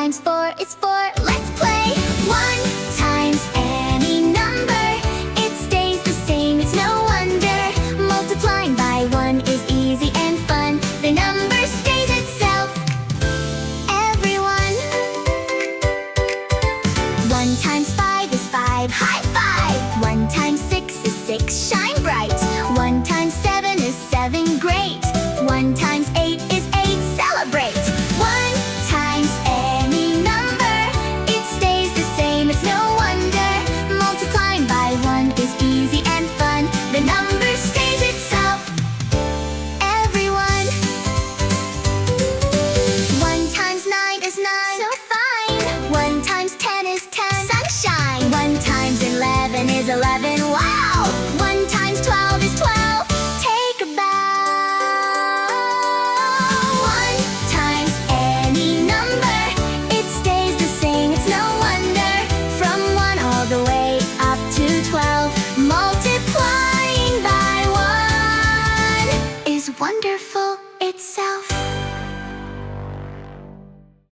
times 4 is 4. Let's play! 1 times any number, it stays the same, it's no wonder. Multiplying by 1 is easy and fun. The number stays itself. Everyone! 1 times 5 is 5. High five! 1 times 6 is 6. Shine bright! 1 times 7 is 7. Great! 1 times 8 is 8. Celebrate! 1 times any number, it stays the same, it's no wonder. Multiplying by 1 is easy and fun. The number stays itself. Everyone! 1 times 9 is 9. So fine! 1 times 10 is 10. Sunshine! 1 times 11 is 11. Wow! 1 times 12 is 12. Take a bow. 1 times any number, it stays the same, it's no wonder. From 1 all the way up to 12, multiplying by 1 is wonderful itself.